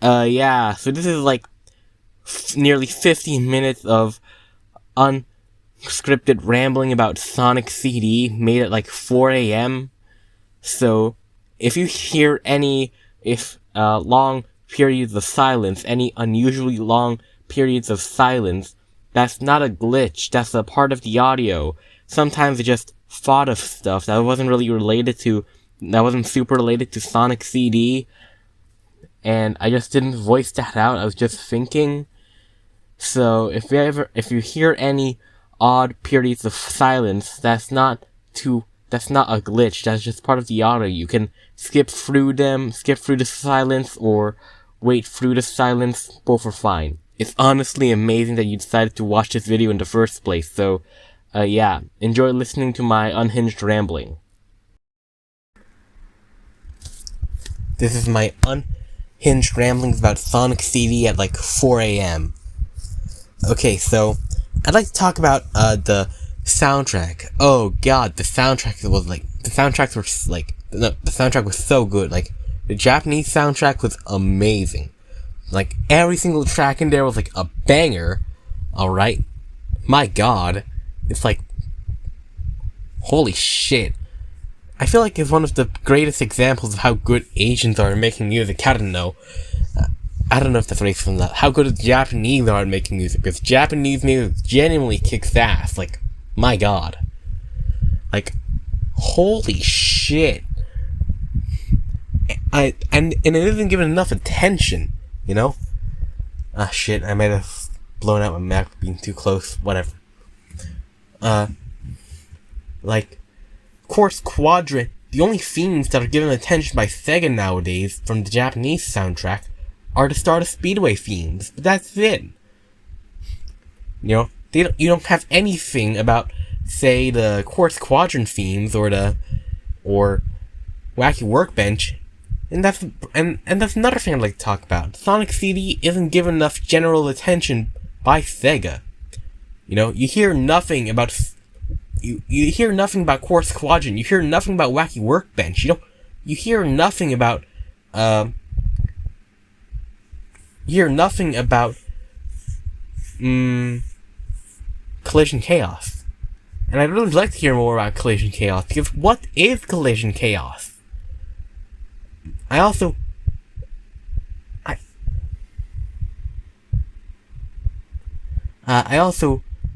Yeah, so this is like nearly 15 minutes of unscripted rambling about Sonic CD made at like 4 a.m. So, if you hear any, long periods of silence, any unusually long periods of silence, that's not a glitch, that's a part of the audio. Sometimes I just thought of stuff that wasn't super related to Sonic CD, and I just didn't voice that out, I was just thinking. So, if you hear any odd periods of silence, that's not a glitch, that's just part of the audio. You can skip through the silence, or wait through the silence, both are fine. It's honestly amazing that you decided to watch this video in the first place, so, yeah, enjoy listening to my unhinged rambling. This is my unhinged ramblings about Sonic CD at like 4 a.m. Okay, so, I'd like to talk about, the soundtrack. Oh god, the soundtrack was so good. Like, the Japanese soundtrack was amazing. Like, every single track in there was like a banger. Alright? My god. It's like, holy shit. I feel like it's one of the greatest examples of how good Asians are at making music. I don't know if that's right from that. How good the Japanese are at making music, because Japanese music genuinely kicks ass. Like, my god. Like, holy shit. And it isn't given enough attention, you know? Ah, shit, I might have blown out my Mac being too close, whatever. Like, Course Quadrant, the only themes that are given attention by Sega nowadays from the Japanese soundtrack are the Stardust Speedway themes, but that's it. You know, you don't have anything about, say, the Quartz Quadrant themes or Wacky Workbench, and that's another thing I'd like to talk about. Sonic CD isn't given enough general attention by Sega. You know, you hear nothing about Quartz Quadrant. You hear nothing about Wacky Workbench. You hear nothing about Collision Chaos. And I'd really like to hear more about Collision Chaos, because what is Collision Chaos? I also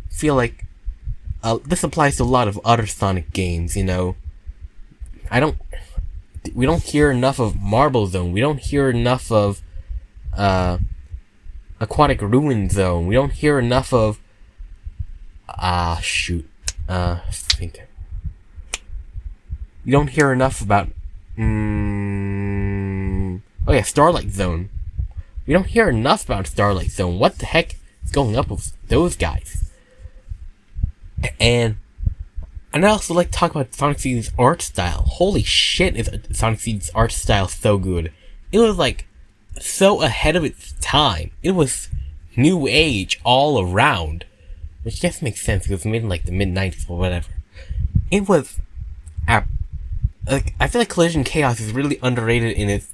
feel like this applies to a lot of other Sonic games, you know. We don't hear enough of Marble Zone. We don't hear enough of Aquatic Ruin Zone. We don't hear enough of think. You don't hear enough about Starlight Zone. We don't hear enough about Starlight Zone. What the heck is going up with those guys? And I'd also like to talk about Sonic CD's art style. Holy shit, is Sonic CD's art style so good. It was like so ahead of its time. It was new age all around. Which I guess makes sense, because it was made in like the mid-90s or whatever. It was I feel like Collision Chaos is really underrated in its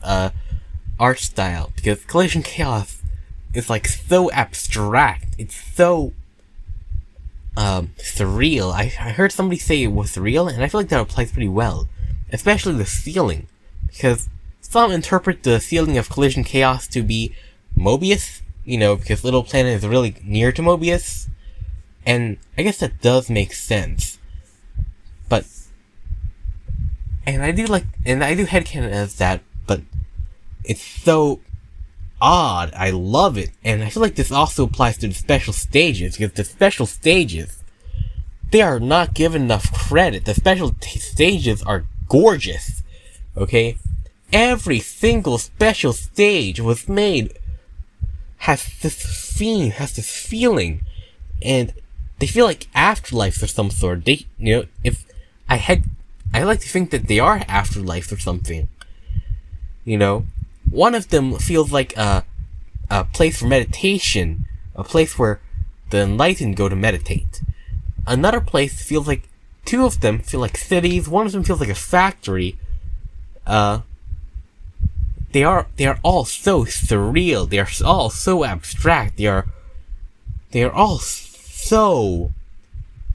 art style, because Collision Chaos is like so abstract. It's so surreal. I heard somebody say it was surreal, and I feel like that applies pretty well. Especially the ceiling, because some interpret the ceiling of Collision Chaos to be Mobius, you know, because Little Planet is really near to Mobius, and I guess that does make sense. But, and I do headcanon as that, but it's so odd. I love it, and I feel like this also applies to the special stages, because the special stages, they are not given enough credit. The special stages are gorgeous, okay? Every single special stage was made, has this theme, has this feeling, and they feel like afterlives of some sort. They, you know, I like to think that they are afterlives or something. You know, one of them feels like a place for meditation, a place where the enlightened go to meditate. Another place feels like, two of them feel like cities, one of them feels like a factory. They they are all so surreal. They are all so abstract. They are all so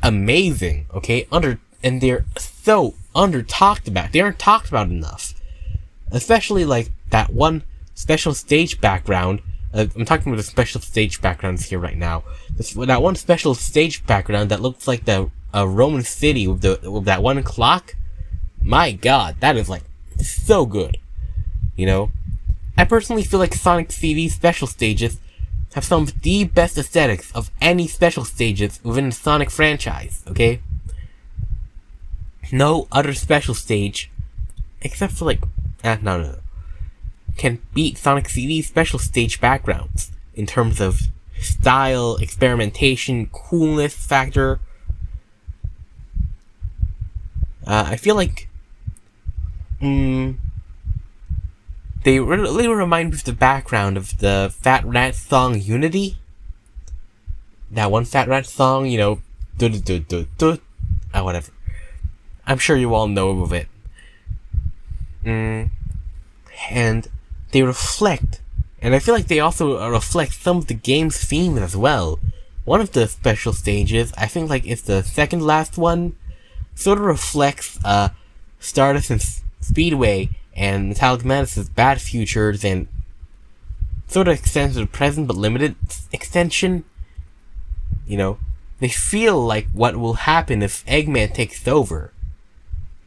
amazing. Okay, and they're so under talked about. They aren't talked about enough. Especially like that one special stage background. I'm talking about the special stage backgrounds here right now. That one special stage background that looks like the Roman city with that one clock. My God, that is like so good. You know, I personally feel like Sonic CD special stages have some of the best aesthetics of any special stages within the Sonic franchise. Okay, no other special stage, except for like no, can beat Sonic CD special stage backgrounds in terms of style, experimentation, coolness factor. I feel like they really remind me of the background of the Fat Rat song Unity. That one Fat Rat song, you know, whatever. I'm sure you all know of it. And they reflect, and I feel like they also reflect some of the game's themes as well. One of the special stages, I think like it's the second last one, sort of reflects Stardust and Speedway and Metallic Madness's bad futures, and sort of extends to the present but limited extension. You know, they feel like what will happen if Eggman takes over.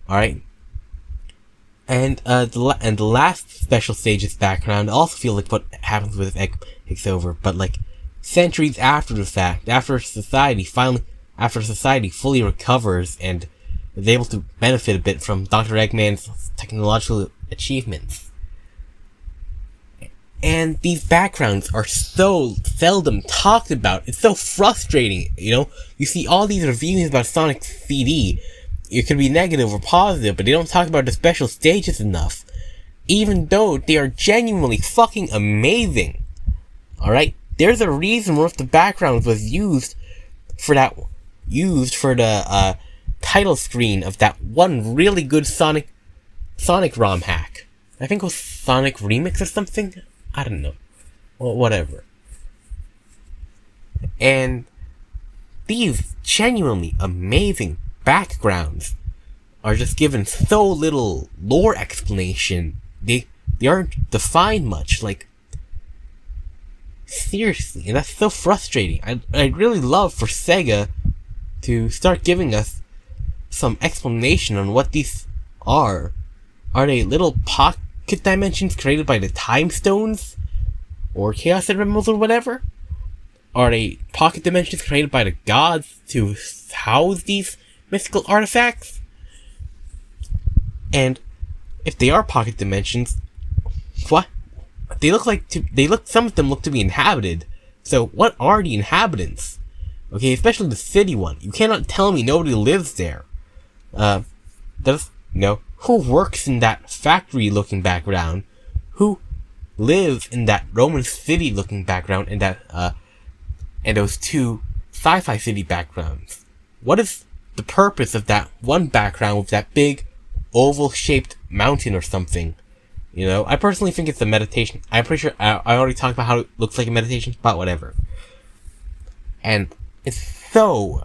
Alright? And the last special stage's background also feel like what happens with Eggman takes over, but like centuries after the fact, after society fully recovers and is able to benefit a bit from Dr. Eggman's technological achievements. And these backgrounds are so seldom talked about. It's so frustrating, you know? You see all these reviews about Sonic CD. It could be negative or positive, but they don't talk about the special stages enough. Even though they are genuinely fucking amazing. Alright? There's a reason one of the backgrounds was used for the title screen of that one really good Sonic ROM hack. I think it was Sonic Remix or something? I don't know. Well, whatever. And these genuinely amazing backgrounds are just given so little lore explanation. They aren't defined much. Like, seriously, and that's so frustrating. I'd really love for Sega to start giving us some explanation on what these are. Are they little pocket dimensions created by the Time Stones? Or Chaos Emeralds or whatever? Are they pocket dimensions created by the gods to house these mystical artifacts? And if they are pocket dimensions, what? Some of them look to be inhabited. So what are the inhabitants? Okay, especially the city one. You cannot tell me nobody lives there. Who works in that factory-looking background? Who lives in that Roman city-looking background and that, and those two sci-fi city backgrounds? What is the purpose of that one background with that big oval-shaped mountain or something? You know, I personally think it's a meditation. I'm pretty sure I already talked about how it looks like a meditation, but whatever. And it's so,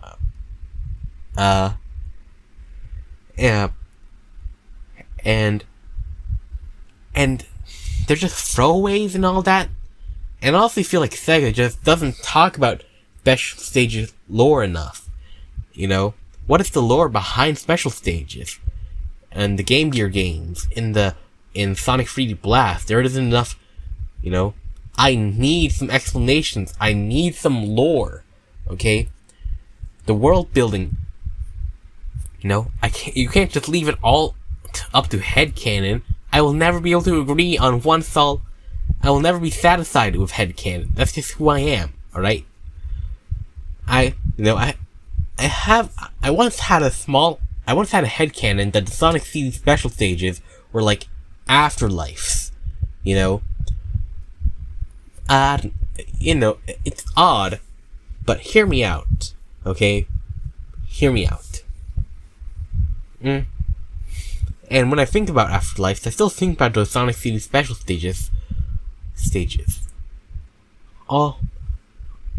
yeah, and they're just throwaways and all that. And I also feel like Sega just doesn't talk about special stages lore enough. You know, what is the lore behind special stages? And the Game Gear games, in Sonic 3D Blast, there isn't enough, you know. I need some explanations. I need some lore. Okay? The world building, you know, you can't just leave it all up to headcanon. I will never be able to agree on one solid. I will never be satisfied with headcanon. That's just who I am, alright? I once had a headcanon that the Sonic CD special stages were like afterlives, you know? It's odd, but hear me out, okay? Hear me out. And when I think about Afterlife, I still think about those Sonic CD special stages.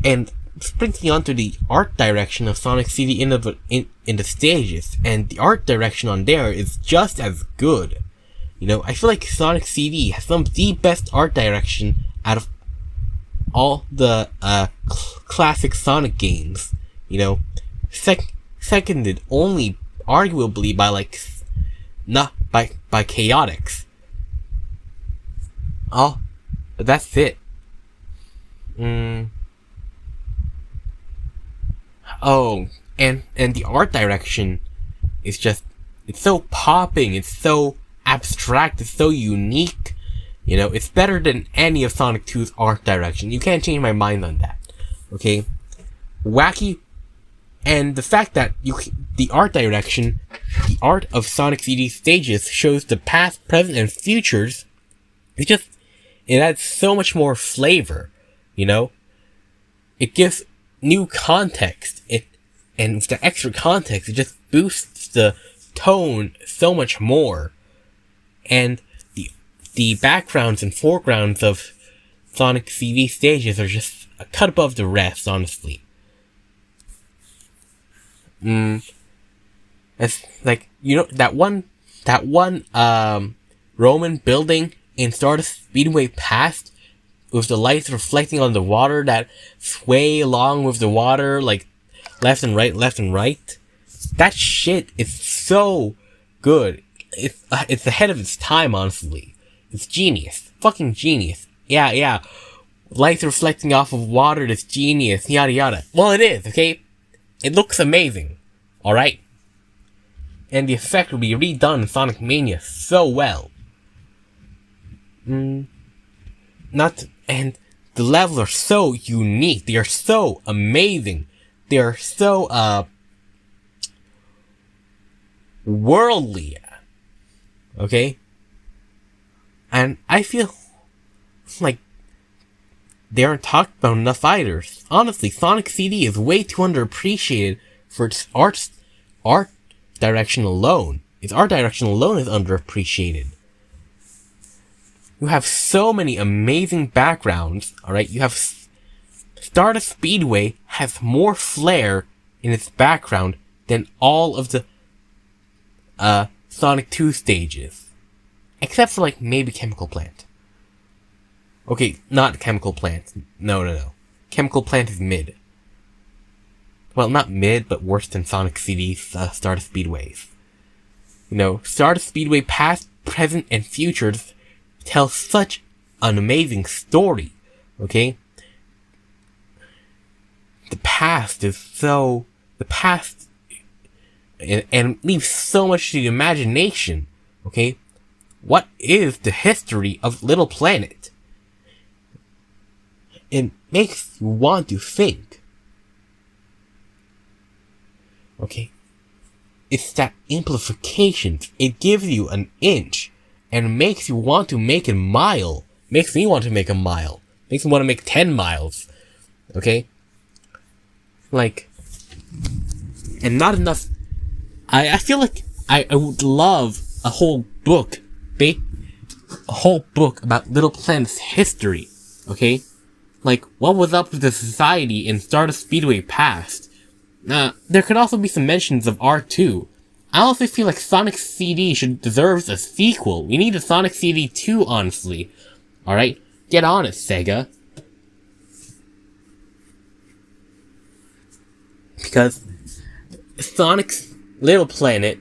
And this brings me on to the art direction of Sonic CD in the stages, and the art direction on there is just as good. You know, I feel like Sonic CD has some of the best art direction out of all the classic Sonic games. You know, seconded only arguably by not by Chaotix. Oh, that's it. Oh, and the art direction is just, it's so popping, it's so abstract, it's so unique. You know, it's better than any of Sonic 2's art direction. You can't change my mind on that. Okay? Wacky, and the fact that the art direction, the art of Sonic CD stages shows the past, present, and futures. It adds so much more flavor, you know? It gives new context. And with the extra context, it just boosts the tone so much more. And the backgrounds and foregrounds of Sonic CD stages are just a cut above the rest, honestly. It's like, you know, that one Roman building in Stardust Speedway Past, with the lights reflecting on the water that sway along with the water, like left and right. That shit is so good. It's ahead of its time, honestly. It's genius. Fucking genius. Yeah. Lights reflecting off of water, that's genius, yada yada. Well, it is, okay? It looks amazing. Alright? And the effect will be redone in Sonic Mania so well. And the levels are so unique. They are so amazing. They are so, worldly. Okay? And I feel like they aren't talked about enough either. Honestly, Sonic CD is way too underappreciated for its art direction alone. Its art direction alone is underappreciated. You have so many amazing backgrounds, alright? You have Stardust Speedway has more flair in its background than all of the Sonic 2 stages. Except for, like, maybe Chemical Plant. Okay, not Chemical Plant. No. Chemical Plant is mid. Well, not mid, but worse than Sonic CD's Stardust Speedways. You know, Stardust Speedway Past, Present, and Futures tell such an amazing story, okay? The past and leaves so much to the imagination, okay? What is the history of Little Planet? It makes you want to think. Okay? It's that amplification. It gives you an inch and makes you want to make a mile. Makes me want to make a mile. Makes me want to make 10 miles. Okay? Like, and not enough. I feel like I would love a whole book about Little Planet's history, okay? Like, what was up with the society in Stardust Speedway Past? There could also be some mentions of R2. I also feel like Sonic CD deserves a sequel. We need a Sonic CD 2, honestly. Alright? Get on it, Sega. Because Sonic's Little Planet,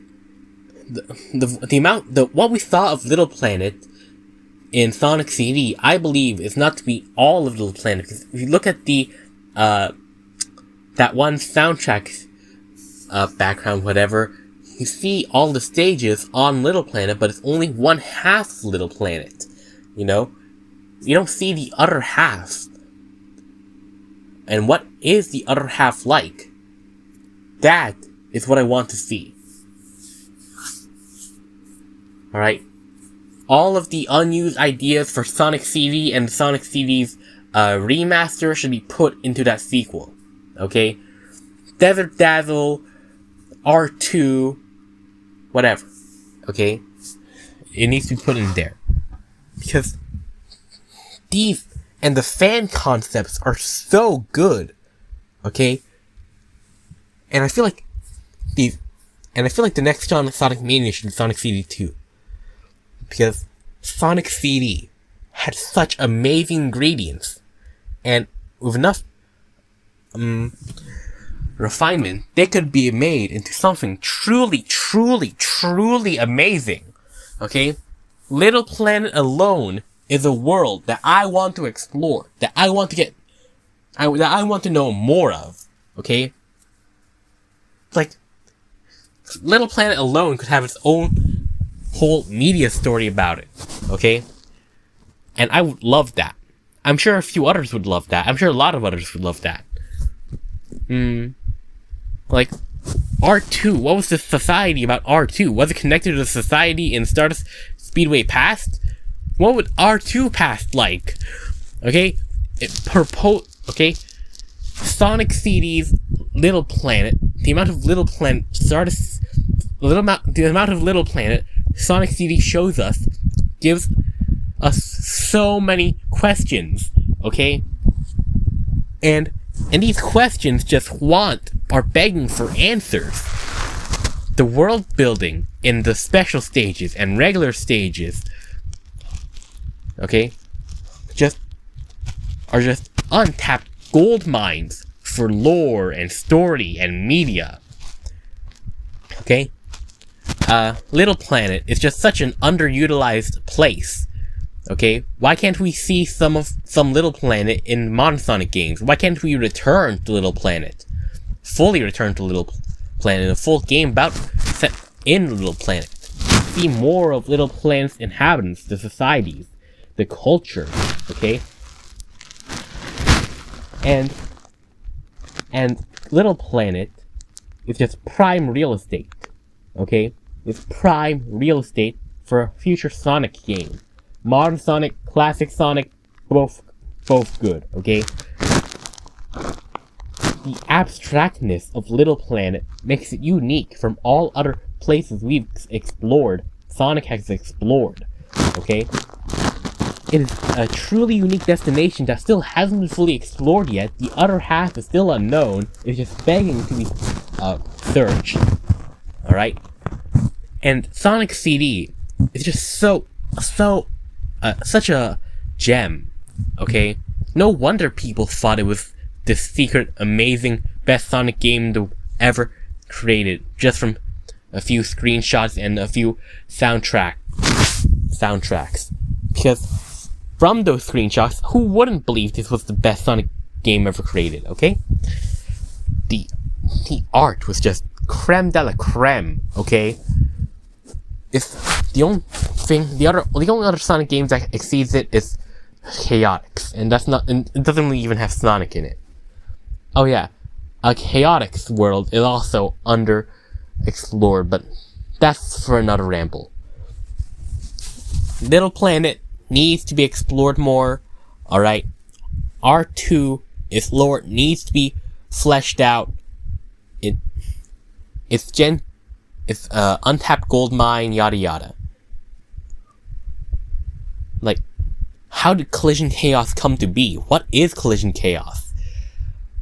what we saw of Little Planet in Sonic CD, I believe, is not to be all of Little Planet. Because if you look at the, that one soundtrack, background, whatever, you see all the stages on Little Planet, but it's only one half Little Planet. You know? You don't see the other half. And what is the other half like? That is what I want to see. Alright? All of the unused ideas for Sonic CD and Sonic CD's remaster should be put into that sequel. Okay? Desert Dazzle, R2, whatever. Okay? it needs to be put in there. Because these and the fan concepts are so good. Okay? And I feel like the next Sonic Mania should be Sonic CD 2. Because Sonic CD had such amazing ingredients. And with enough refinement, they could be made into something truly, truly, truly amazing. Okay? Little Planet alone is a world that I want to explore, that I want to know more of. Okay? Like, Little Planet alone could have its own whole media story about it. Okay? And I would love that. I'm sure a few others would love that. I'm sure a lot of others would love that. Like, R2, what was the society about R2? Was it connected to the society in Stardust Speedway Past? What would R2 Past like? Okay? Sonic CD's Little Planet, the amount of Little Planet Sonic CD shows us, gives us so many questions, okay? And these questions are begging for answers. The world building in the special stages and regular stages, okay, are just untapped gold mines for lore and story and media. Okay? Little Planet is just such an underutilized place. Okay? Why can't we see some Little Planet in modern Sonic games? Why can't we return to Little Planet? Fully return to Little Planet in a full game set in Little Planet. See more of Little Planet's inhabitants, the societies, the culture, okay? And Little Planet is just prime real estate, okay? It's prime real estate for a future Sonic game. Modern Sonic, classic Sonic, both good, okay? The abstractness of Little Planet makes it unique from all other places Sonic has explored, okay? It is a truly unique destination that still hasn't been fully explored yet. The other half is still unknown. It's just begging to be searched. Alright? And Sonic CD is just such a gem. Okay? No wonder people thought it was the secret, amazing, best Sonic game ever created. Just from a few screenshots and a few soundtracks. Because from those screenshots, who wouldn't believe this was the best Sonic game ever created, okay? The art was just creme de la creme, okay? It's the only other Sonic game that exceeds it is Chaotix, and it doesn't really even have Sonic in it. Oh yeah, a Chaotix world is also underexplored, but that's for another ramble. Little Planet needs to be explored more. Alright. R2 its lore needs to be fleshed out. It's untapped gold mine, yada yada. Like, how did Collision Chaos come to be? What is Collision Chaos?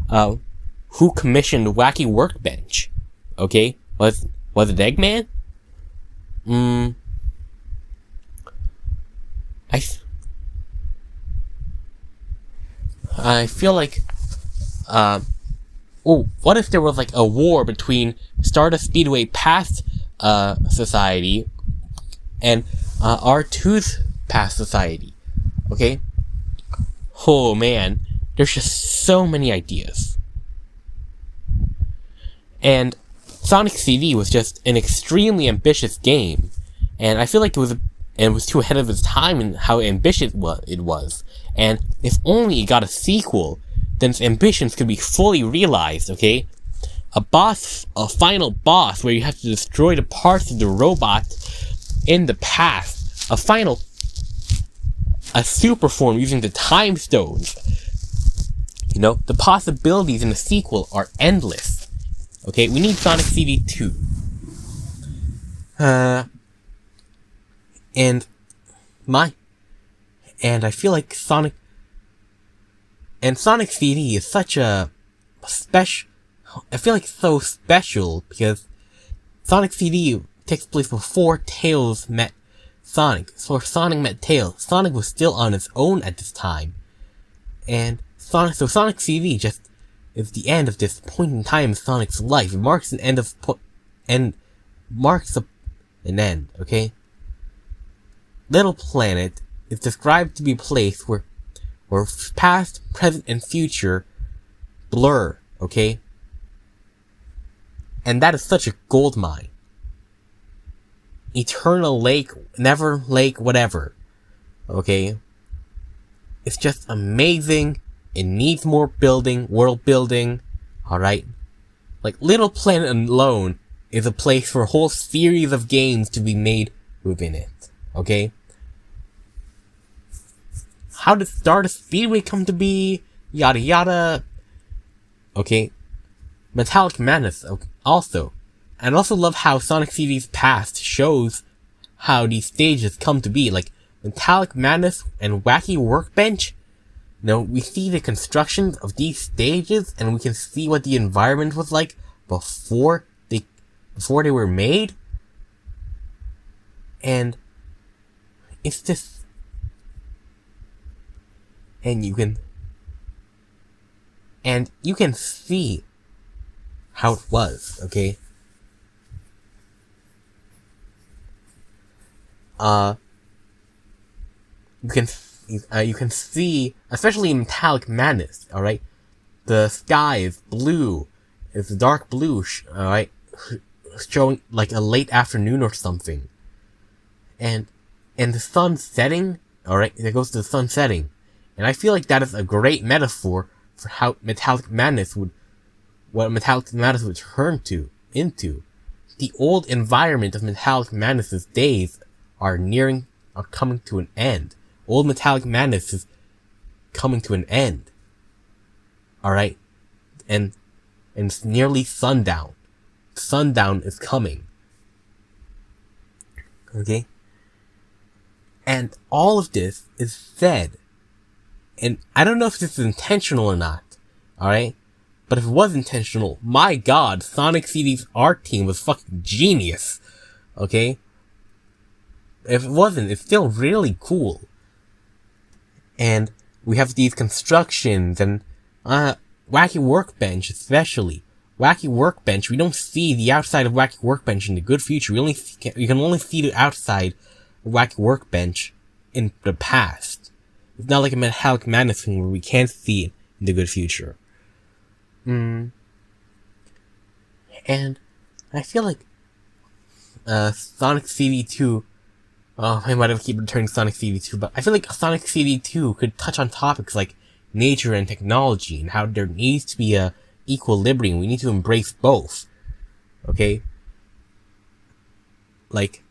Who commissioned Wacky Workbench? Okay, was it Eggman? I feel like, what if there was like a war between Stardust Speedway Past Society and R2's Past Society? Okay? Oh man, there's just so many ideas. And Sonic CD was just an extremely ambitious game, and I feel like it was too ahead of its time in how ambitious it was. And if only it got a sequel, then its ambitions could be fully realized, okay? A final boss where you have to destroy the parts of the robot in the past. A super form using the time stones. You know, the possibilities in the sequel are endless. Okay, we need Sonic CD 2. And I feel like Sonic CD is such a special. I feel like it's so special because Sonic CD takes place before Tails met Sonic. So Sonic met Tails. Sonic was still on his own at this time. And Sonic CD just is the end of this point in time in Sonic's life. It marks an end, okay? Little Planet is described to be a place where past, present, and future blur, okay? And that is such a gold mine. Eternal Lake, Never Lake, whatever. Okay? It's just amazing. It needs more world building. Alright? Like, Little Planet alone is a place for a whole series of games to be made within it. Okay? How did Stardust Speedway come to be? Yada yada. Okay? Metallic Madness, also. And I also love how Sonic CD's past shows how these stages come to be. Like, Metallic Madness and Wacky Workbench. We see the construction of these stages, and we can see what the environment was like before they were made. And it's just... And you can see how it was, okay? You can see, especially in Metallic Madness, alright? The sky is blue. It's dark blue, alright? Showing like a late afternoon or something. And the sun setting, alright? It goes to the sun setting. And I feel like that is a great metaphor for how what Metallic Madness would turn into. The old environment of Metallic Madness's days are coming to an end. Old Metallic Madness is coming to an end. Alright? And it's nearly sundown. Sundown is coming. Okay? And all of this is said. And I don't know if this is intentional or not. Alright? But if it was intentional, my god, Sonic CD's art team was fucking genius. Okay? If it wasn't, it's still really cool. And we have these constructions and Wacky Workbench especially. Wacky Workbench, we don't see the outside of Wacky Workbench in the good future. We can only see the outside of Wacky Workbench in the past. It's not like a Metallic Madness thing where we can't see it in the good future. And I feel like Sonic CD2, I might have keep returning Sonic CD2, but I feel like Sonic CD2 could touch on topics like nature and technology and how there needs to be a equilibrium. We need to embrace both. Okay? Like,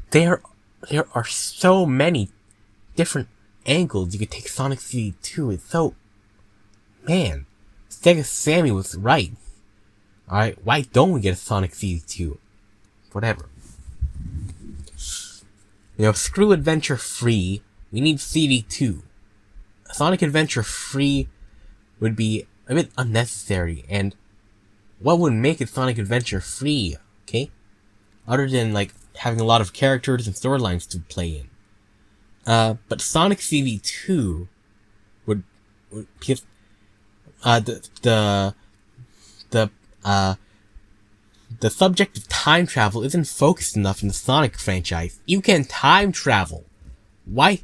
there are so many different angles you could take Sonic CD2. It's so... Man, Sega Sammy was right. Alright, why don't we get a Sonic CD2? Whatever. Screw Adventure Free. We need CD2. Sonic Adventure Free would be a bit unnecessary, and what would make it Sonic Adventure Free, okay? Other than, like, having a lot of characters and storylines to play in. But Sonic CD2 would because, the subject of time travel isn't focused enough in the Sonic franchise. You can time travel. Why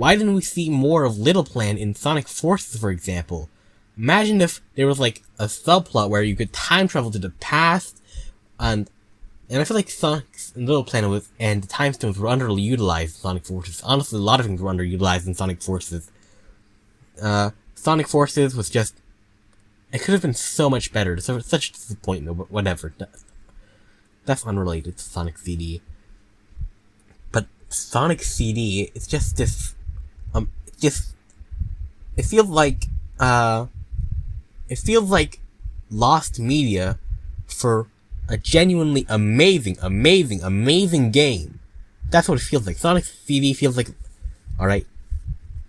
didn't we see more of Little Planet in Sonic Forces, for example? Imagine if there was, like, a subplot where you could time travel to the past, and I feel like Sonic and Little Planet and the Time Stones were underutilized in Sonic Forces. Honestly, a lot of things were underutilized in Sonic Forces. Sonic Forces was just... It could have been so much better. It's such a disappointment, but whatever. That's unrelated to Sonic CD. But Sonic CD, it's just this... It feels like lost media for a genuinely amazing game. That's what it feels like. Sonic CD feels like, alright,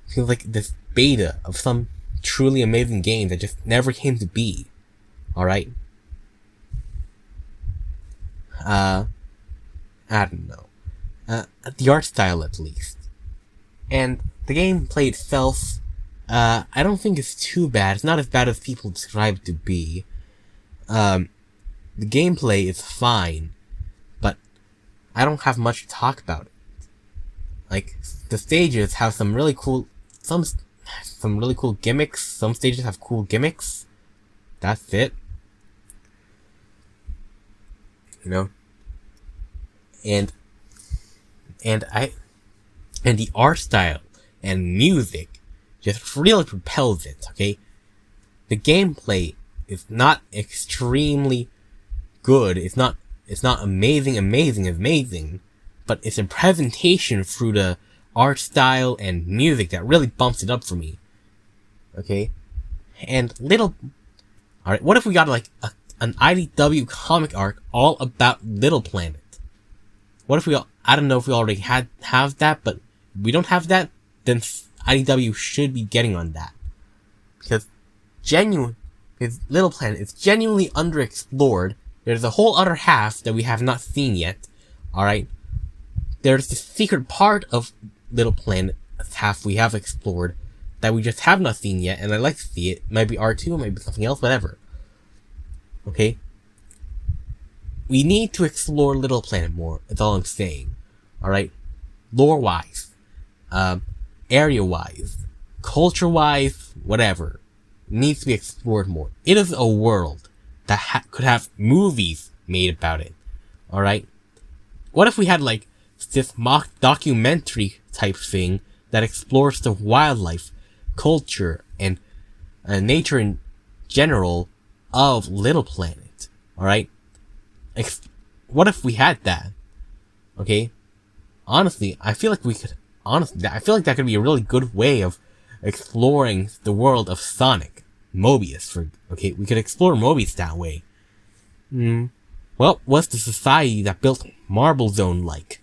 feels like this beta of some truly amazing game that just never came to be. Alright? I don't know. The art style at least. And the gameplay itself, I don't think it's too bad. It's not as bad as people describe it to be. The gameplay is fine, but I don't have much to talk about it. Like, the stages have some really cool gimmicks. Some stages have cool gimmicks. That's it. You know? And the art style and music just really propels it, okay? The gameplay is not extremely good. It's not amazing, but it's a presentation through the art style and music that really bumps it up for me. Okay? And alright, what if we got like an IDW comic arc all about Little Planet? What if I don't know if we already have that, but if we don't have that, then IDW should be getting on that. Because Little Planet is genuinely underexplored. There's a whole other half that we have not seen yet. Alright? There's the secret part of Little Planet half we have explored that we just have not seen yet, and I'd like to see it. It might be R2, it might be something else, whatever. Okay? We need to explore Little Planet more, that's all I'm saying. Alright? Lore-wise, area-wise, culture-wise, whatever. It needs to be explored more. It is a world that could have movies made about it. Alright? What if we had like this mock documentary type thing that explores the wildlife, culture, and nature in general of Little Planet? Alright? What if we had that? Okay? Honestly, I feel like that could be a really good way of exploring the world of Sonic. Mobius, we could explore Mobius that way. Well, what's the society that built Marble Zone like?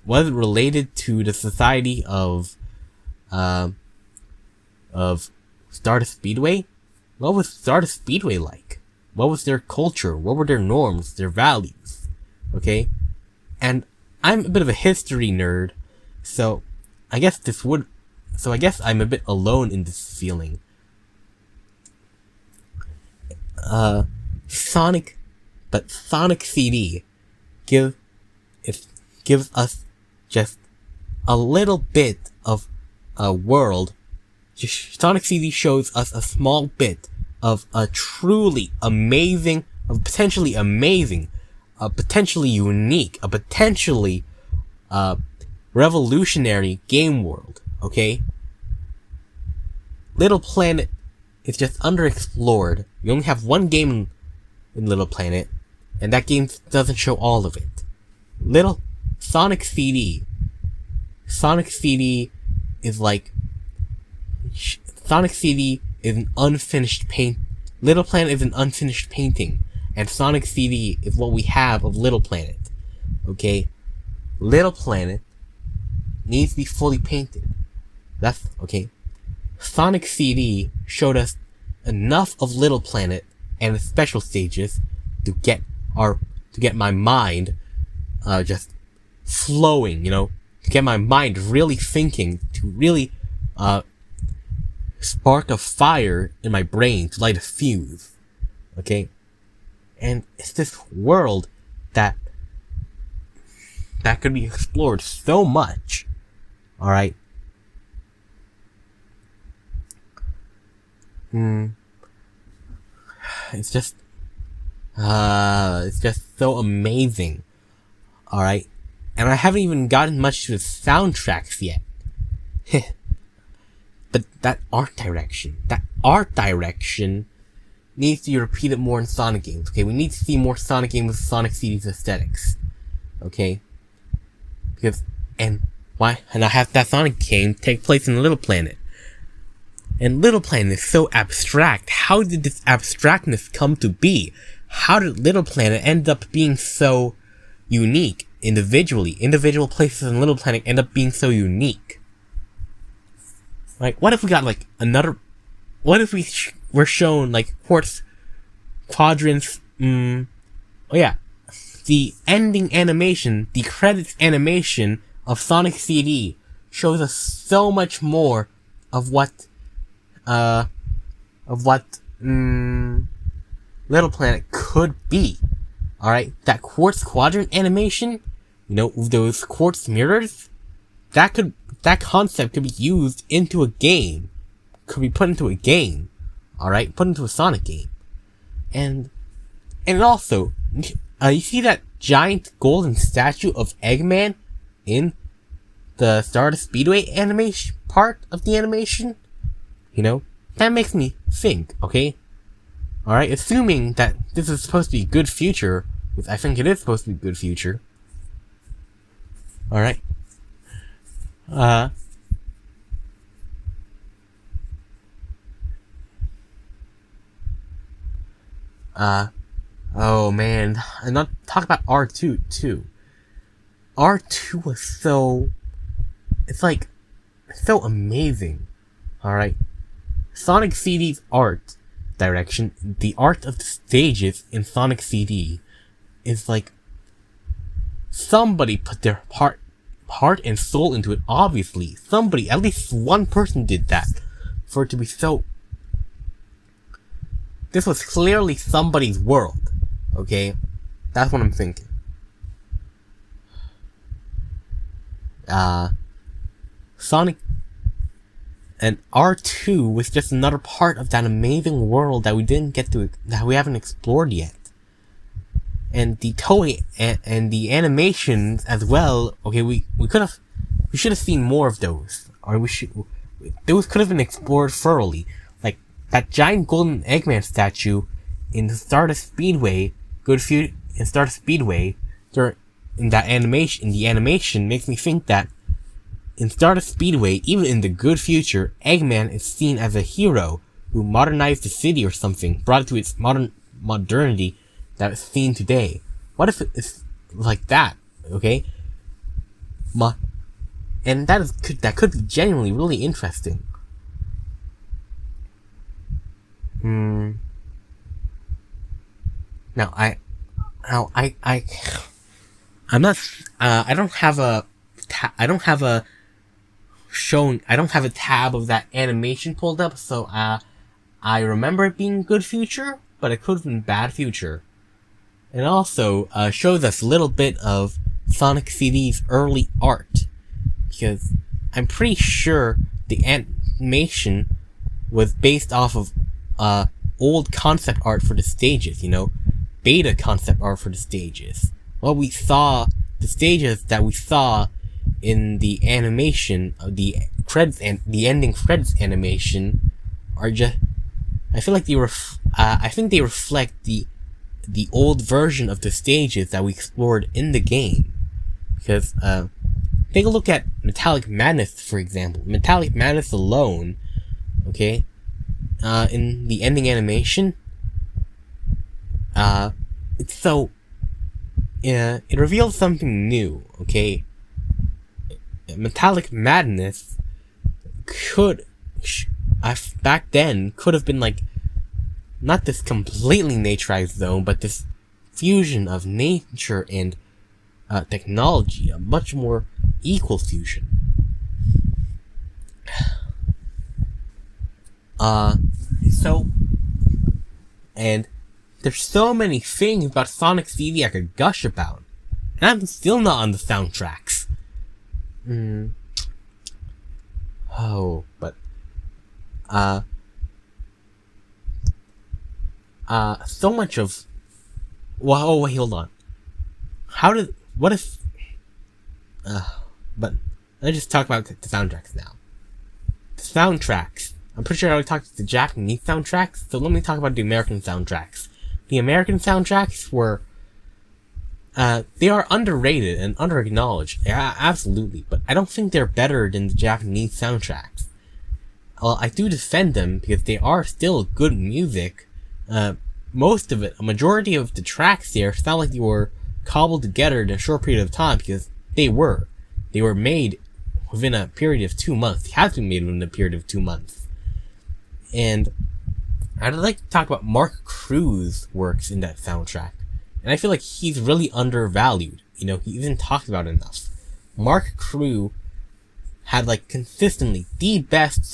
Was it related to the society of Stardust Speedway? What was Stardust Speedway like? What was their culture? What were their norms, their values? Okay? And I'm a bit of a history nerd, so I guess I'm a bit alone in this feeling. Sonic CD gives us just a little bit of a world. Sonic CD shows us a small bit of a truly amazing, potentially unique, a potentially revolutionary game world, okay? Little Planet is just underexplored. We only have one game in Little Planet, and that game doesn't show all of it. Sonic CD is like... Sonic CD is an unfinished paint. Little Planet is an unfinished painting, and Sonic CD is what we have of Little Planet. Okay? Little Planet needs to be fully painted. That's okay. Sonic CD showed us enough of Little Planet and the special stages to get my mind just flowing, to get my mind really thinking, to really spark a fire in my brain, to light a fuse. Okay? And it's this world that could be explored so much. Alright? It's just so amazing. Alright? And I haven't even gotten much to the soundtracks yet. But that art direction needs to be repeated more in Sonic games. Okay, we need to see more Sonic games with Sonic CD's aesthetics. Okay? And I have that Sonic game take place in Little Planet. And Little Planet is so abstract. How did this abstractness come to be? How did Little Planet end up being so unique individual places in Little Planet end up being so unique. Like, what if we got like another? What if we were shown like quartz quadrants? Oh yeah, the ending animation, the credits animation of Sonic CD shows us so much more of what Little Planet could be. Alright, that quartz quadrant animation, you know, with those quartz mirrors, that concept could be used into a game. Could be put into a game. Alright, put into a Sonic game. And also, you see that giant golden statue of Eggman in the Stardust Speedway animation part of the animation? You know, that makes me think, okay? Alright, assuming that this is supposed to be good future, which I think it is supposed to be good future. Alright. Oh man, and not talk about R2 too. R2 was so amazing. Alright. Sonic CD's art direction, the art of the stages in Sonic CD is like somebody put their heart and soul into it. Obviously, somebody, at least one person did that for it to be so. This was clearly somebody's world. Okay, that's what I'm thinking. Sonic and R2 was just another part of that amazing world that we haven't explored yet. And the Toei and the animations as well. Okay, we should have seen more of those, or those could have been explored thoroughly. Like that giant golden Eggman statue in the Stardust Speedway, in Stardust Speedway, in the animation makes me think that in Stardust Speedway, even in the good future, Eggman is seen as a hero who modernized the city or something, brought it to its modernity that is seen today. What if it's like that? Okay, and that could be genuinely really interesting. Now I don't have a tab of that animation pulled up, so I remember it being good future, but it could have been bad future. And also shows us a little bit of Sonic CD's early art, because I'm pretty sure the animation was based off of old concept art for the stages, you know, beta concept art for the stages. The stages that we saw in the animation of the credits and the ending credits animation are just, I feel like I think they reflect the old version of the stages that we explored in the game. Because take a look at Metallic Madness, for example. Metallic Madness alone, okay, in the ending animation, it reveals something new, okay? Metallic Madness back then could have been like, not this completely naturized zone, but this fusion of nature and technology, a much more equal fusion. And there's so many things about Sonic CD I could gush about, and I'm still not on the soundtracks. So much of, well, wait, hold on. But let's just talk about the soundtracks now. The soundtracks. I'm pretty sure I already talked about the Japanese soundtracks, so let me talk about the American soundtracks. The American soundtracks were, they are underrated and underacknowledged. Yeah, absolutely, but I don't think they're better than the Japanese soundtracks. Well, I do defend them because they are still good music. Most of it, a majority of the tracks there sound like they were cobbled together in a short period of time, because they were made within a period of 2 months. They had to be made within a period of 2 months. And I'd like to talk about Mark Crew's works in that soundtrack. And I feel like he's really undervalued. He isn't talked about enough. Mark Crew had like consistently the best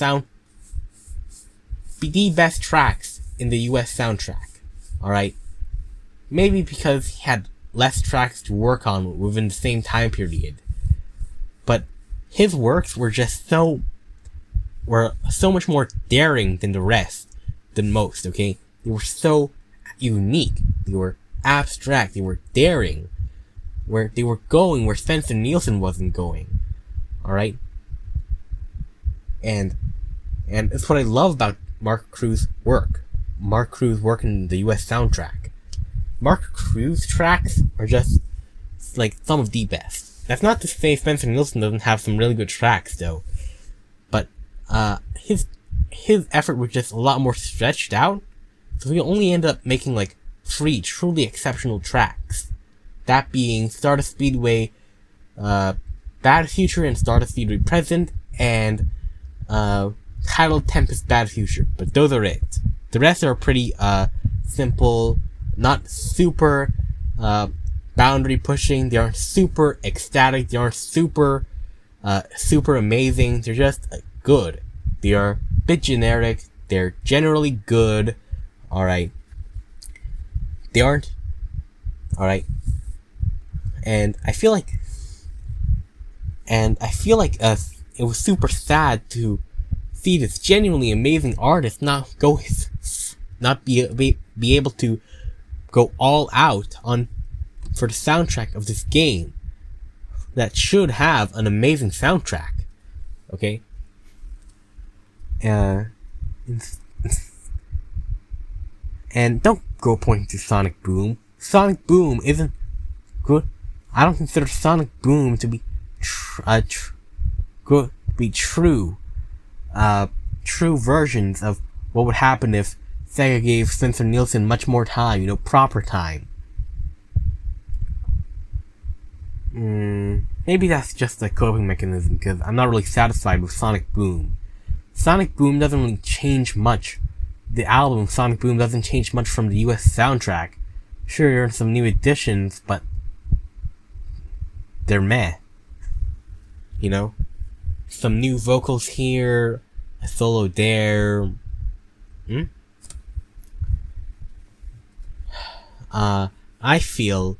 tracks in the US soundtrack. Alright? Maybe because he had less tracks to work on within the same time period. But his works were so much more daring than most, okay? They were so unique. They were abstract. They were daring. Where they were going where Spencer Nielsen wasn't going. Alright? And it's what I love about Mark Crew's work. Mark Crew's work in the US soundtrack. Mark Crew's tracks are just like some of the best. That's not to say Spencer Nielsen doesn't have some really good tracks though. But his effort was just a lot more stretched out. So he only ended up making like 3 truly exceptional tracks. That being Stardust Speedway, Bad Future and Stardust Speedway Present, and Titled Tempest Bad Future. But those are it. The rest are pretty simple, not super boundary pushing. They aren't super ecstatic. They aren't super amazing. They're just good. They are a bit generic. They're generally good. Alright. They aren't. Alright. And I feel like it was super sad to see this genuinely amazing artist not be able to go all out for the soundtrack of this game that should have an amazing soundtrack. Okay? And don't go pointing to Sonic Boom. Sonic Boom isn't good. I don't consider Sonic Boom to be true versions of what would happen if Sega gave Spencer Nielsen much more time, proper time. Maybe that's just a coping mechanism, because I'm not really satisfied with Sonic Boom. Sonic Boom doesn't really change much. The album Sonic Boom doesn't change much from the US soundtrack. Sure, there are some new additions, but they're meh. Some new vocals here, a solo there. I feel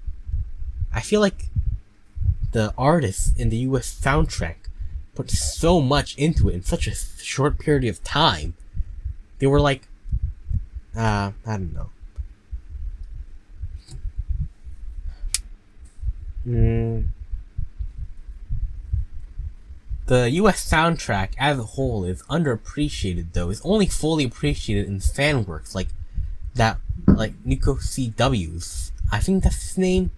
like the artists in the US soundtrack put so much into it in such a short period of time. They were like, I don't know. The US soundtrack as a whole is underappreciated though. It's only fully appreciated in fan works like Nico CW's. I think that's his name.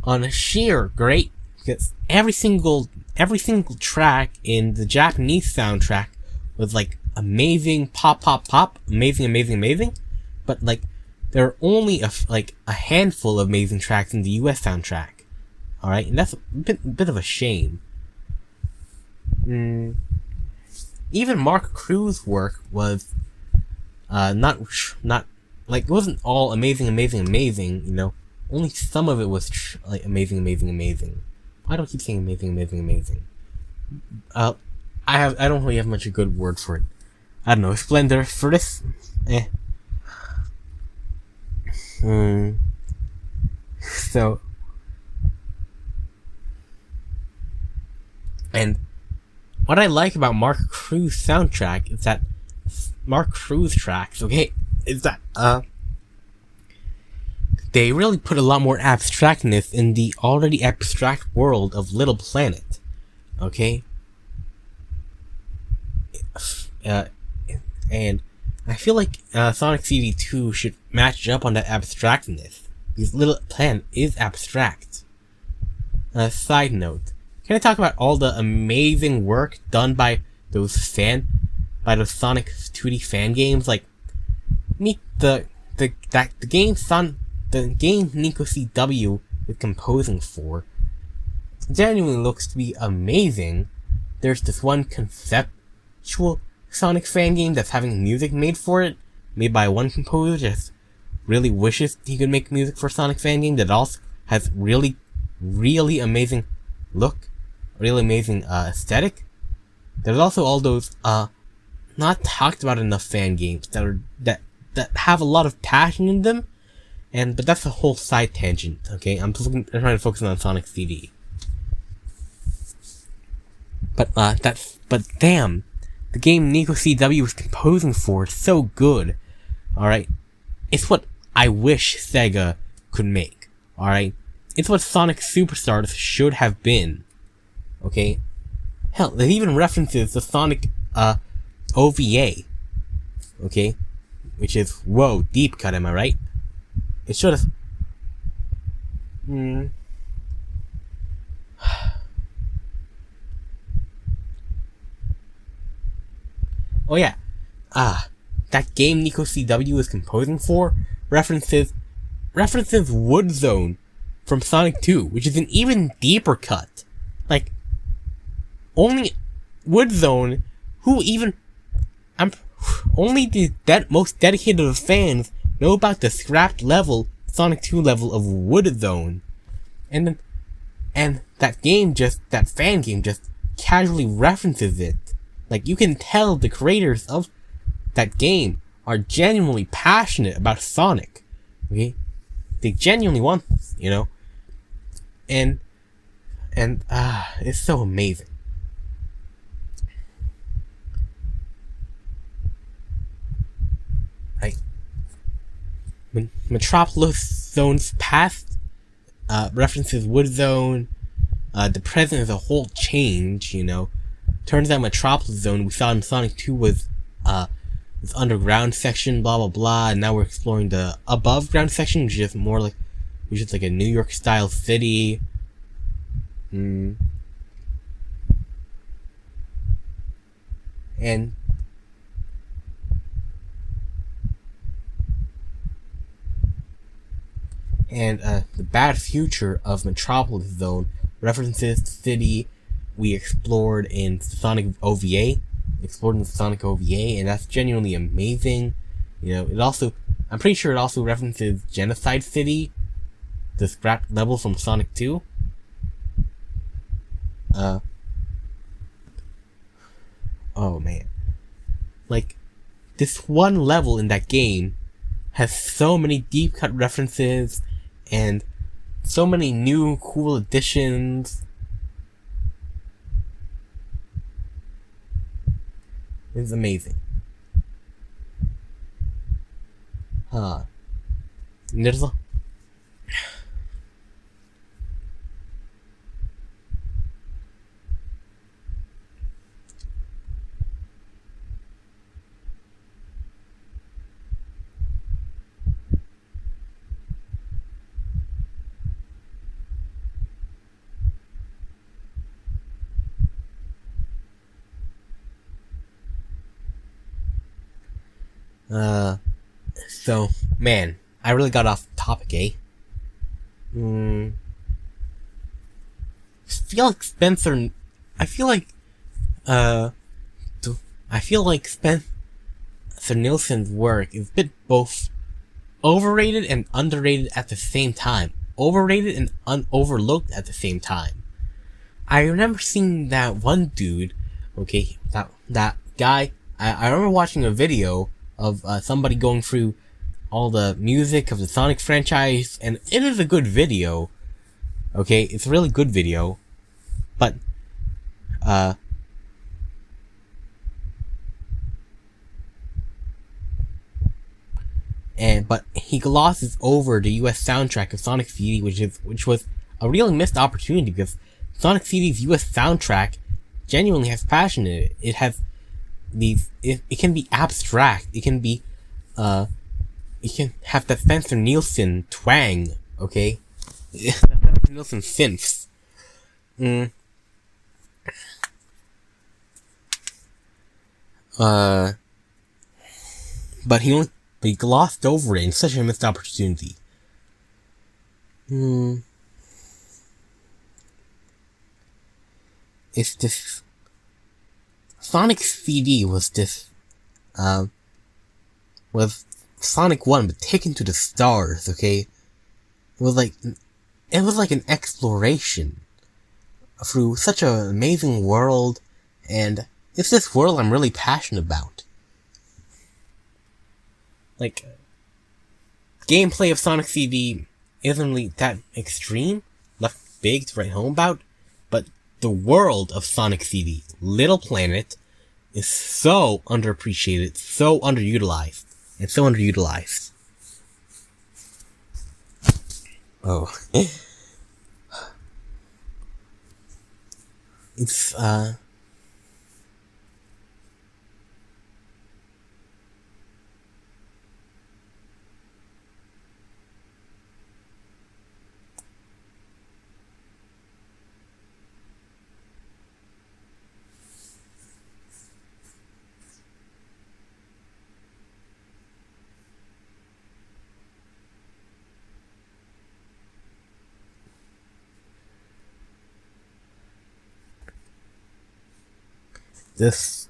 On a sheer great, because every single track in the Japanese soundtrack was like amazing, pop, amazing, but like there are only a handful of amazing tracks in the US soundtrack. Alright, and that's a bit of a shame. Even Mark Crew's work was not like, it wasn't all amazing, only some of it was amazing. Why do I keep saying amazing? I don't really have much a good word for it. I don't know, Splendor for this? So, and what I like about Mark Crew's soundtrack is that Mark Crew's tracks, is that they really put a lot more abstractness in the already abstract world of Little Planet. Okay? uh, and I feel like Sonic CD 2 should match up on that abstractness. Because Little Planet is abstract. Side note, can I talk about all the amazing work done by those Sonic 2D fan games? Like, the game Nico CW is composing for genuinely looks to be amazing. There's this one conceptual Sonic fan game that's having music made for it, made by one composer just really wishes he could make music for a Sonic fan game that also has really amazing look, really amazing aesthetic. There's also all those not talked about enough fan games that have a lot of passion in them, but that's a whole side tangent. Okay, I'm trying to focus on Sonic CD. But damn, the game Nico CW was composing for is so good. Alright, it's what I wish Sega could make. Alright, it's what Sonic Superstars should have been. Okay, hell, it even references the Sonic OVA. Okay, which is, whoa, deep cut, am I right? It should have. Oh yeah, that game Nico CW is composing for references Wood Zone from Sonic 2, which is an even deeper cut. Like, only Wood Zone, only the most dedicated of fans know about the scrapped level, Sonic 2 level of Wood Zone. And that fan game just casually references it. Like, you can tell the creators of that game are genuinely passionate about Sonic. Okay? They genuinely want this, you know? And it's so amazing. Right? Metropolis Zone's past references Wood Zone. The present is a whole change, you know? Turns out Metropolis Zone we saw in Sonic 2 was this underground section, blah blah blah, and now we're exploring the above ground section, which is like a New York style city. And the bad future of Metropolis Zone references the city we explored in Sonic OVA, and that's genuinely amazing. You know, I'm pretty sure it also references Genocide City, the scrapped level from Sonic 2. Oh man. Like, this one level in that game has so many deep cut references and so many new cool additions. It's amazing. And there's a so, man, I really got off topic, eh? I feel like Spencer Nilsson's work is a bit both overrated and underrated at the same time. Overrated and overlooked at the same time. I remember seeing that one dude, okay, that guy, I remember watching a video of somebody going through all the music of the Sonic franchise, and it is a good video. Okay, it's a really good video, but but he glosses over the US soundtrack of Sonic CD, which was a really missed opportunity, because Sonic CD's US soundtrack genuinely has passion in it. It has it can be abstract. It can be it can have that Spencer Nielsen twang. Okay, Spencer Nielsen synths. Mm. But he glossed over it in such a missed opportunity. It's this Sonic CD was Sonic 1 but taken to the stars, okay? It was like an exploration through such an amazing world, and it's this world I'm really passionate about. Like, gameplay of Sonic CD isn't really that extreme, left big to write home about, but the world of Sonic CD, Little Planet, is so underappreciated, so underutilized. Oh. It's this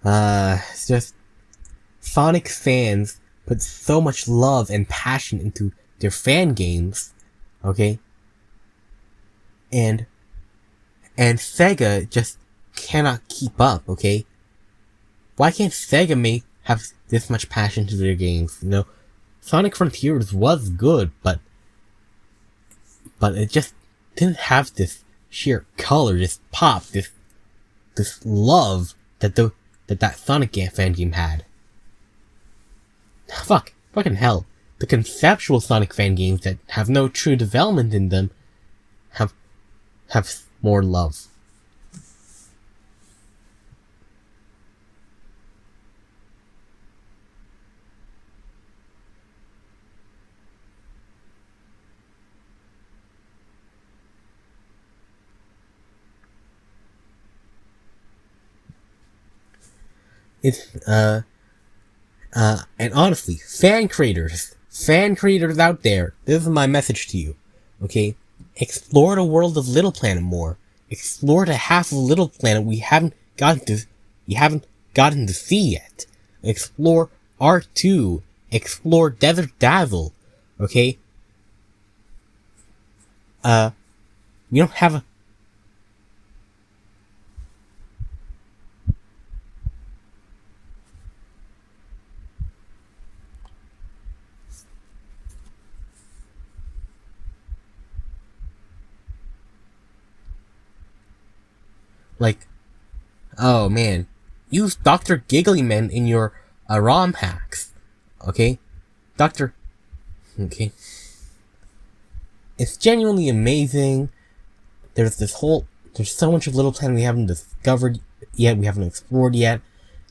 it's just Sonic fans put so much love and passion into their fan games, okay? And Sega just cannot keep up, okay? Why can't Sega have this much passion to their games? You know, Sonic Frontiers was good, but it just didn't have this sheer color, this pop, this love that that Sonic fan game had. Fucking hell. The conceptual Sonic fan games that have no true development in them have more love. It's, and honestly, fan creators out there, this is my message to you, okay? Explore the world of Little Planet more. Explore the half of Little Planet you haven't gotten to see yet. Explore R2. Explore Desert Dazzle, okay? We don't have a... Like, oh man, use Dr. Gigglyman in your ROM hacks, okay? Okay. It's genuinely amazing. There's so much of Little Planet we haven't discovered yet, we haven't explored yet,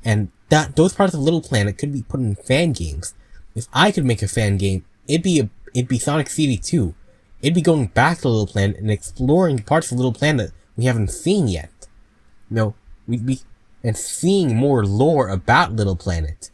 and those parts of Little Planet could be put in fan games. If I could make a fan game, it'd be Sonic CD 2. It'd be going back to Little Planet and exploring parts of Little Planet we haven't seen yet. No, we'd be seeing more lore about Little Planet.